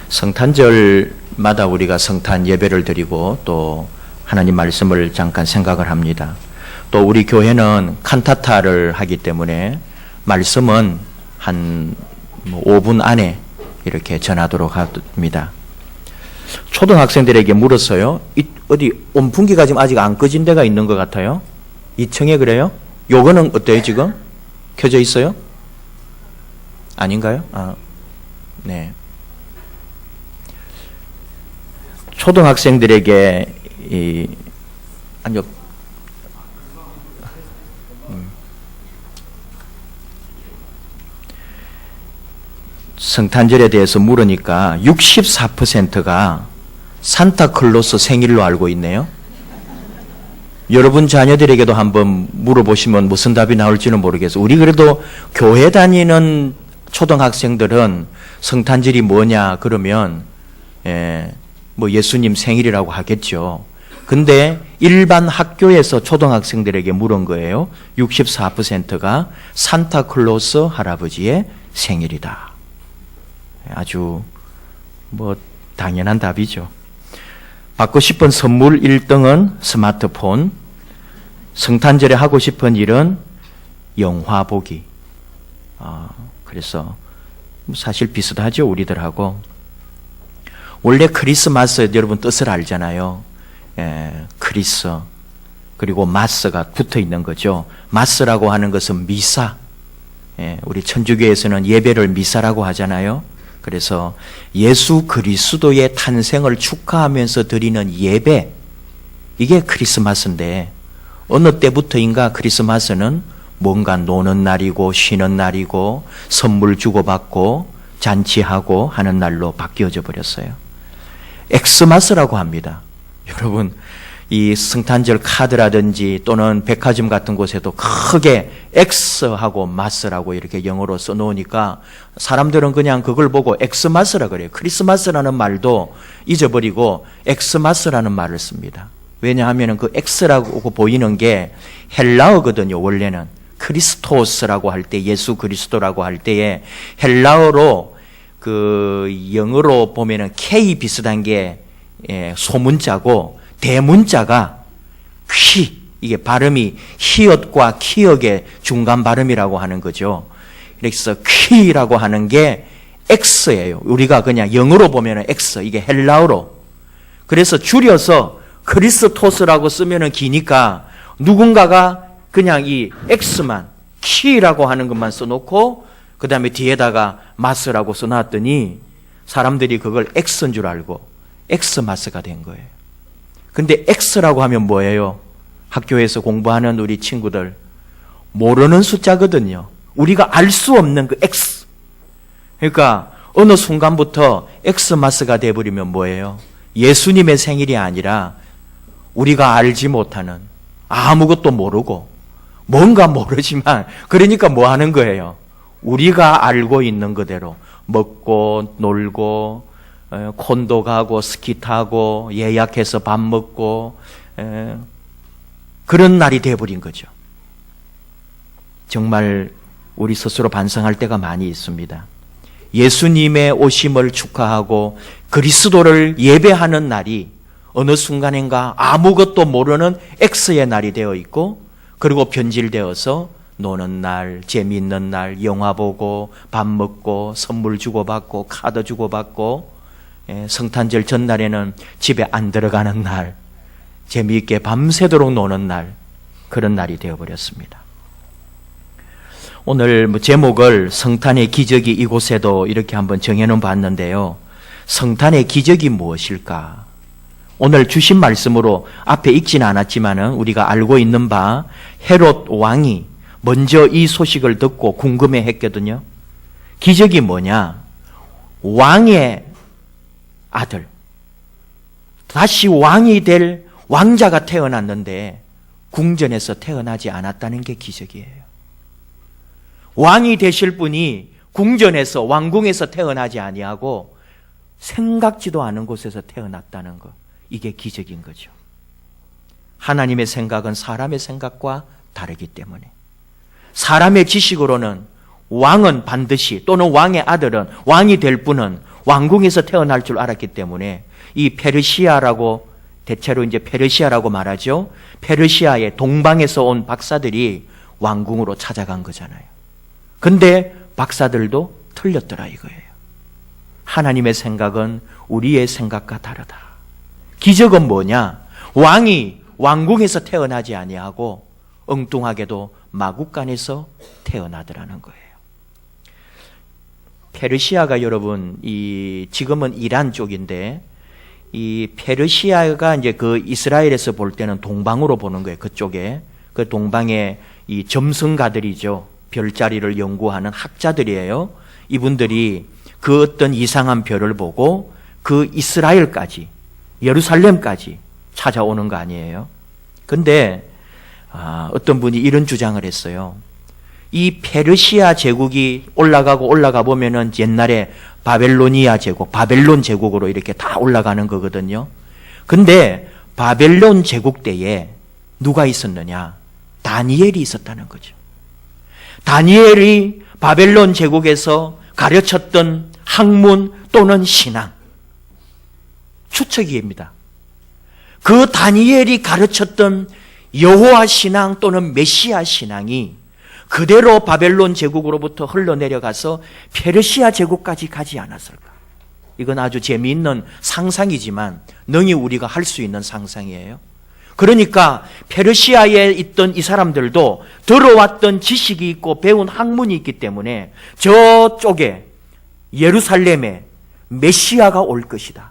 성탄절마다 우리가 성탄 예배를 드리고 또 하나님 말씀을 잠깐 생각을 합니다. 또 우리 교회는 칸타타를 하기 때문에 말씀은 한 5분 안에 이렇게 전하도록 합니다. 초등학생들에게 물었어요. 어디 온풍기가 지금 아직 안 꺼진 데가 있는 것 같아요. 2층에 그래요? 요거는 어때요 지금? 켜져 있어요? 아닌가요? 네. 초등학생들에게 아니요. 성탄절에 대해서 물으니까 64%가 산타클로스 생일로 알고 있네요. 여러분 자녀들에게도 한번 물어보시면 무슨 답이 나올지는 모르겠어요. 우리 그래도 교회 다니는 초등학생들은 성탄절이 뭐냐 그러면 뭐 예수님 생일이라고 하겠죠. 근데 일반 학교에서 초등학생들에게 물은 거예요. 64%가 산타클로스 할아버지의 생일이다. 아주 뭐 당연한 답이죠. 받고 싶은 선물 1등은 스마트폰, 성탄절에 하고 싶은 일은 영화 보기. 그래서 사실 비슷하죠, 우리들하고. 원래 크리스마스 여러분 뜻을 알잖아요. 크리스 그리고 마스가 붙어 있는 거죠. 마스라고 하는 것은 미사. 우리 천주교에서는 예배를 미사라고 하잖아요. 그래서 예수 그리스도의 탄생을 축하하면서 드리는 예배, 이게 크리스마스인데 어느 때부터인가 크리스마스는 뭔가 노는 날이고 쉬는 날이고 선물 주고받고 잔치하고 하는 날로 바뀌어져 버렸어요. 엑스마스라고 합니다. 여러분, 이 성탄절 카드라든지 또는 백화점 같은 곳에도 크게 X하고 마스라고 이렇게 영어로 써놓으니까 사람들은 그냥 그걸 보고 엑스마스라 그래요. 크리스마스라는 말도 잊어버리고 엑스마스라는 말을 씁니다. 왜냐하면 그 X라고 보이는 게 헬라어거든요. 원래는 크리스토스라고 할 때, 예수 그리스도라고 할 때에 헬라어로 그 영어로 보면은 K 비슷한 게 소문자고 대문자가 휘, 이게 발음이 히읗과 키읔의 중간 발음이라고 하는 거죠. 그래서 퀴라고 하는 게 X예요. 우리가 그냥 영어로 보면은 X, 이게 헬라어로. 그래서 줄여서 크리스토스라고 쓰면은 기니까 누군가가 그냥 이 X만, 키라고 하는 것만 써놓고 그 다음에 뒤에다가 마스라고 써놨더니 사람들이 그걸 X인 줄 알고 엑스마스가 된 거예요. 근데 X라고 하면 뭐예요? 학교에서 공부하는 우리 친구들 모르는 숫자거든요. 우리가 알 수 없는 그 X. 그러니까 어느 순간부터 X마스가 돼버리면 뭐예요? 예수님의 생일이 아니라 우리가 알지 못하는, 아무것도 모르고 뭔가 모르지만 그러니까 뭐 하는 거예요? 우리가 알고 있는 그대로 먹고 놀고 콘도 가고 스키 타고 예약해서 밥 먹고 그런 날이 되어버린 거죠. 정말 우리 스스로 반성할 때가 많이 있습니다. 예수님의 오심을 축하하고 그리스도를 예배하는 날이 어느 순간인가 아무것도 모르는 X의 날이 되어 있고, 그리고 변질되어서 노는 날, 재미있는 날, 영화 보고 밥 먹고 선물 주고받고 카드 주고받고, 성탄절 전날에는 집에 안 들어가는 날, 재미있게 밤새도록 노는 날, 그런 날이 되어버렸습니다. 오늘 제목을 성탄의 기적이 이곳에도 이렇게 한번 정해놓은 봤는데요. 성탄의 기적이 무엇일까? 오늘 주신 말씀으로 앞에 읽지는 않았지만 우리가 알고 있는 바 헤롯 왕이 먼저 이 소식을 듣고 궁금해했거든요. 기적이 뭐냐? 왕의 아들, 다시 왕이 될 왕자가 태어났는데 궁전에서 태어나지 않았다는 게 기적이에요. 왕이 되실 분이 궁전에서, 왕궁에서 태어나지 아니하고 생각지도 않은 곳에서 태어났다는 것, 이게 기적인 거죠. 하나님의 생각은 사람의 생각과 다르기 때문에 사람의 지식으로는 왕은 반드시, 또는 왕의 아들은, 왕이 될 분은 왕궁에서 태어날 줄 알았기 때문에 이 페르시아라고, 대체로 이제 페르시아라고 말하죠. 페르시아의 동방에서 온 박사들이 왕궁으로 찾아간 거잖아요. 근데 박사들도 틀렸더라 이거예요. 하나님의 생각은 우리의 생각과 다르다. 기적은 뭐냐? 왕이 왕궁에서 태어나지 아니하고 엉뚱하게도 마국간에서 태어나더라는 거예요. 페르시아가 여러분, 지금은 이란 쪽인데, 이 페르시아가 이제 그 이스라엘에서 볼 때는 동방으로 보는 거예요. 그쪽에. 그 동방에 이 점성가들이죠. 별자리를 연구하는 학자들이에요. 이분들이 그 어떤 이상한 별을 보고 그 이스라엘까지, 예루살렘까지 찾아오는 거 아니에요. 근데 어떤 분이 이런 주장을 했어요. 이 페르시아 제국이 올라가 보면은 옛날에 바벨로니아 제국, 바벨론 제국으로 이렇게 다 올라가는 거거든요. 근데 바벨론 제국 때에 누가 있었느냐? 다니엘이 있었다는 거죠. 다니엘이 바벨론 제국에서 가르쳤던 학문 또는 신앙, 추측입니다. 그 다니엘이 가르쳤던 여호와 신앙 또는 메시아 신앙이 그대로 바벨론 제국으로부터 흘러내려가서 페르시아 제국까지 가지 않았을까? 이건 아주 재미있는 상상이지만 능히 우리가 할 수 있는 상상이에요. 그러니까 페르시아에 있던 이 사람들도 들어왔던 지식이 있고 배운 학문이 있기 때문에 저쪽에 예루살렘에 메시아가 올 것이다.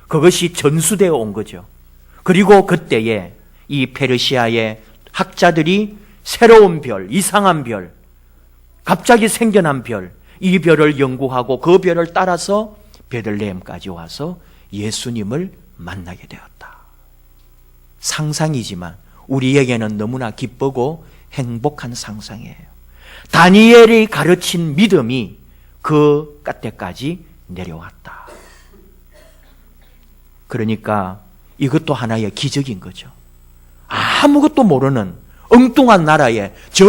그것이 전수되어 온 거죠. 그리고 그때에 이 페르시아의 학자들이 새로운 별, 이상한 별, 갑자기 생겨난 별, 이 별을 연구하고 그 별을 따라서 베들레헴까지 와서 예수님을 만나게 되었다. 상상이지만 우리에게는 너무나 기쁘고 행복한 상상이에요. 다니엘이 가르친 믿음이 그 때까지 내려왔다. 그러니까 이것도 하나의 기적인 거죠. 아무것도 모르는 엉뚱한 나라에 저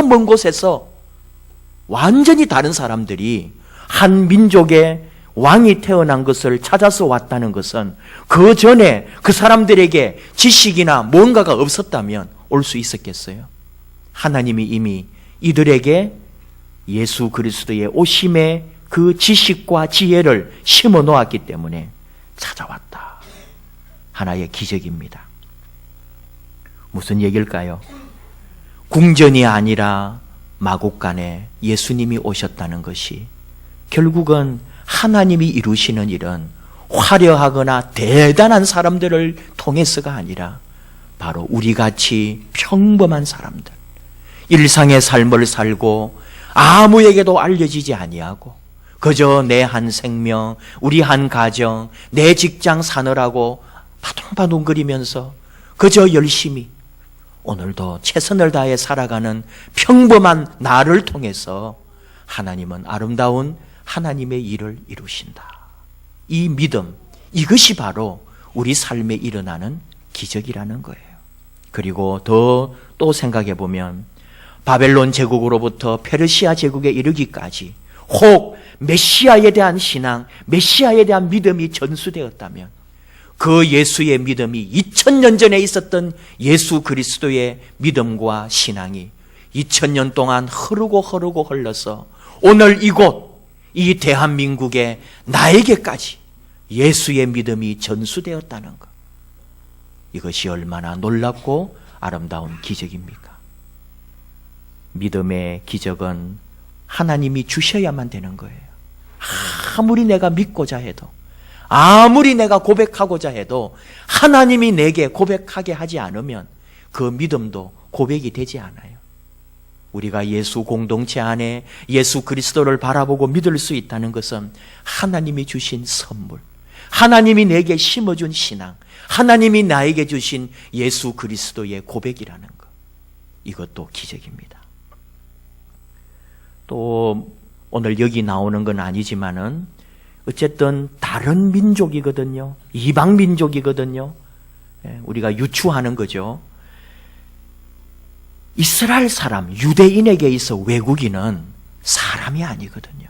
먼 곳에서 완전히 다른 사람들이 한 민족의 왕이 태어난 것을 찾아서 왔다는 것은 그 전에 그 사람들에게 지식이나 뭔가가 없었다면 올 수 있었겠어요? 하나님이 이미 이들에게 예수 그리스도의 오심의 그 지식과 지혜를 심어 놓았기 때문에 찾아왔다. 하나의 기적입니다. 무슨 얘기일까요? 궁전이 아니라 마국간에 예수님이 오셨다는 것이 결국은 하나님이 이루시는 일은 화려하거나 대단한 사람들을 통해서가 아니라 바로 우리같이 평범한 사람들, 일상의 삶을 살고 아무에게도 알려지지 아니하고 그저 내 한 생명, 우리 한 가정, 내 직장 사느라고 바둥바둥거리면서 그저 열심히 오늘도 최선을 다해 살아가는 평범한 나를 통해서 하나님은 아름다운 하나님의 일을 이루신다. 이 믿음, 이것이 바로 우리 삶에 일어나는 기적이라는 거예요. 그리고 또 생각해 보면 바벨론 제국으로부터 페르시아 제국에 이르기까지 혹 메시아에 대한 신앙, 메시아에 대한 믿음이 전수되었다면 그 예수의 믿음이 2000년 전에 있었던 예수 그리스도의 믿음과 신앙이 2000년 동안 흐르고 흘러서 오늘 이곳 이 대한민국에 나에게까지 예수의 믿음이 전수되었다는 것, 이것이 얼마나 놀랍고 아름다운 기적입니까? 믿음의 기적은 하나님이 주셔야만 되는 거예요. 아무리 내가 믿고자 해도, 아무리 내가 고백하고자 해도 하나님이 내게 고백하게 하지 않으면 그 믿음도 고백이 되지 않아요. 우리가 예수 공동체 안에 예수 그리스도를 바라보고 믿을 수 있다는 것은 하나님이 주신 선물, 하나님이 내게 심어준 신앙, 하나님이 나에게 주신 예수 그리스도의 고백이라는 것, 이것도 기적입니다. 또 오늘 여기 나오는 건 아니지만은 어쨌든 다른 민족이거든요. 이방 민족이거든요. 우리가 유추하는 거죠. 이스라엘 사람, 유대인에게 있어 외국인은 사람이 아니거든요.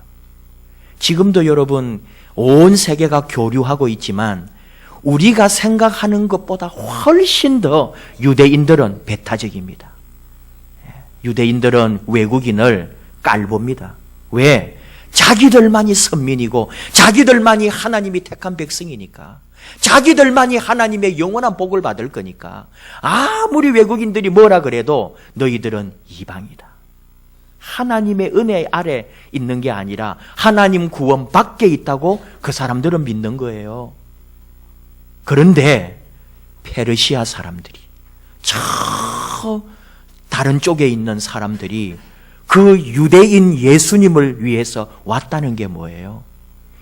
지금도 여러분 온 세계가 교류하고 있지만 우리가 생각하는 것보다 훨씬 더 유대인들은 배타적입니다. 유대인들은 외국인을 깔봅니다. 왜? 자기들만이 선민이고 자기들만이 하나님이 택한 백성이니까, 자기들만이 하나님의 영원한 복을 받을 거니까 아무리 외국인들이 뭐라 그래도 너희들은 이방이다. 하나님의 은혜 아래 있는 게 아니라 하나님 구원 밖에 있다고 그 사람들은 믿는 거예요. 그런데 페르시아 사람들이, 저 다른 쪽에 있는 사람들이 그 유대인 예수님을 위해서 왔다는 게 뭐예요?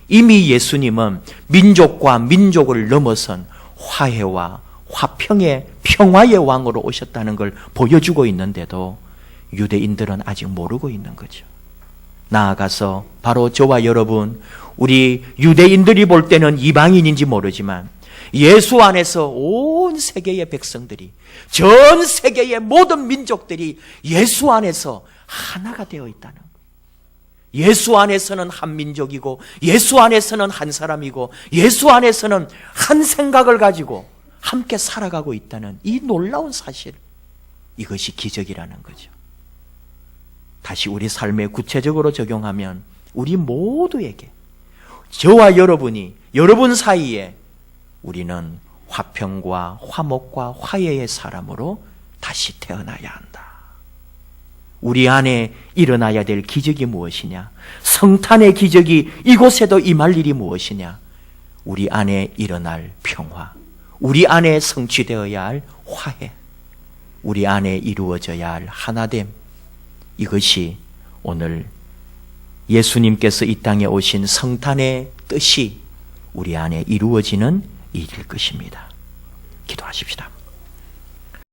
이미 예수님은 민족과 민족을 넘어선 화해와 화평의 평화의 왕으로 오셨다는 걸 보여주고 있는데도 유대인들은 아직 모르고 있는 거죠. 나아가서 바로 저와 여러분, 우리 유대인들이 볼 때는 이방인인지 모르지만 예수 안에서 온 세계의 백성들이, 전 세계의 모든 민족들이 예수 안에서 하나가 되어 있다는 거예요. 예수 안에서는 한 민족이고, 예수 안에서는 한 사람이고, 예수 안에서는 한 생각을 가지고 함께 살아가고 있다는 이 놀라운 사실, 이것이 기적이라는 거죠. 다시 우리 삶에 구체적으로 적용하면 우리 모두에게, 저와 여러분이, 여러분 사이에 우리는 화평과 화목과 화해의 사람으로 다시 태어나야 한다. 우리 안에 일어나야 될 기적이 무엇이냐? 성탄의 기적이 이곳에도 임할 일이 무엇이냐? 우리 안에 일어날 평화, 우리 안에 성취되어야 할 화해, 우리 안에 이루어져야 할 하나됨, 이것이 오늘 예수님께서 이 땅에 오신 성탄의 뜻이 우리 안에 이루어지는 일일 것입니다. 기도하십시다.